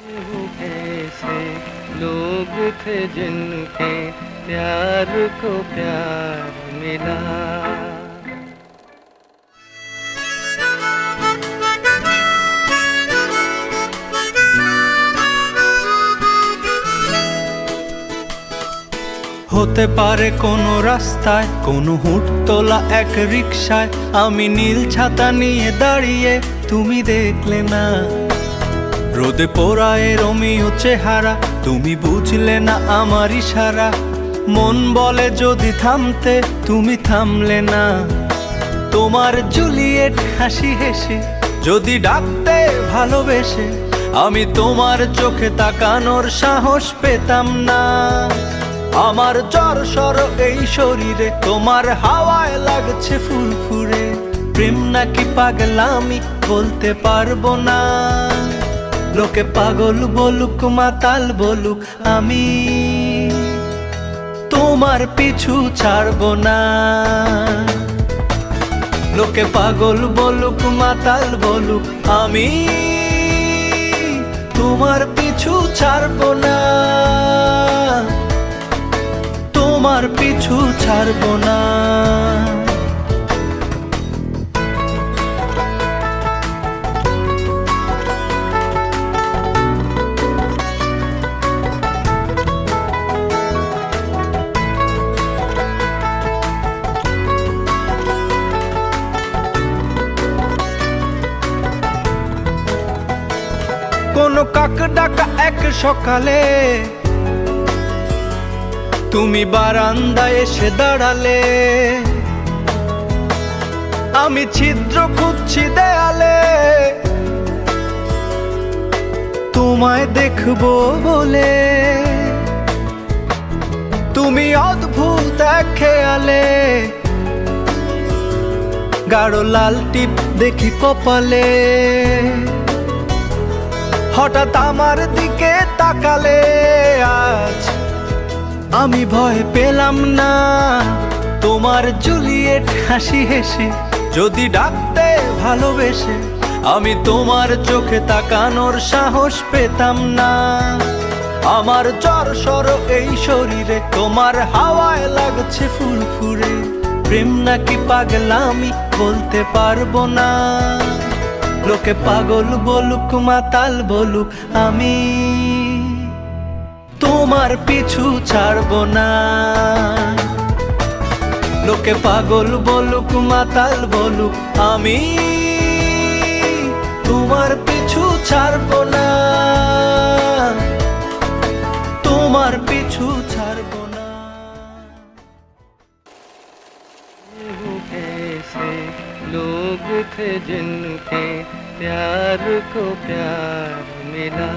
ऐसे लोग थे जिनके प्यार को प्यार मिला। হতে পারে কোনো রাস্তায়, কোনো হুট তোলা এক রিকশায় আমি নীল ছাতা নিয়ে দাঁড়িয়ে, তুমি দেখলে না। রোদে পোড়ায় রোমিও চেহারা, তুমি বুঝলে না আমার ইশারা। মন বলে যদি থামতে, তুমি থামলে না। তোমার জুলিয়েট হাসি হেসে যদি ডাকতে ভালোবেসে, আমি তোমার চোখে তাকানোর সাহস পেতাম না। আমার জ্বর সর এই শরীরে, তোমার হাওয়ায় লাগছে ফুরফুরে। প্রেম নাকি পাগলামি বলতে পারবো না। লোকে পাগল বলুক মাতাল বলুক, আমি তোমার পিছু ছাড়বো না। লোকে পাগল বলুক মাতাল বলুক, আমি তোমার পিছু ছাড়বো না। তোমার পিছু ছাড়বো না। কোনো কাক ডাকা এক সকালে তুমি বারান্দায় এসে দাঁড়ালে। আমি ছিদ্র খুঁজছি দেয়ালে, তোমায় দেখবো বলে। তুমি অদ্ভুত এক খেয়ালে, গাঢ় লাল টিপ দেখি কপালে। হঠাৎ আমার দিকে তাকালে, আজ আমি ভয় পেলাম না। তোমার জুলিয়েট হাসি হেসে যদি ডাকতে ভালোবেসে, আমি তোমার চোখে তাকানোর সাহস পেতাম না। আমার জ্বর সর এই শরীরে, তোমার হাওয়ায় লাগছে ফুরফুরে। প্রেম নাকি পাগলামি বলতে পারবো না। লোকে পাগল বলুক মাতাল বলুক, আমি তোমার পিছু ছাড়বো না। লোকে পাগল বলুক মাতাল বলুক, আমি তোমার পিছু ছাড়বো না। তোমার পিছু ছাড়বো না। ऐसे लोग थे जिनके प्यार को प्यार मिला।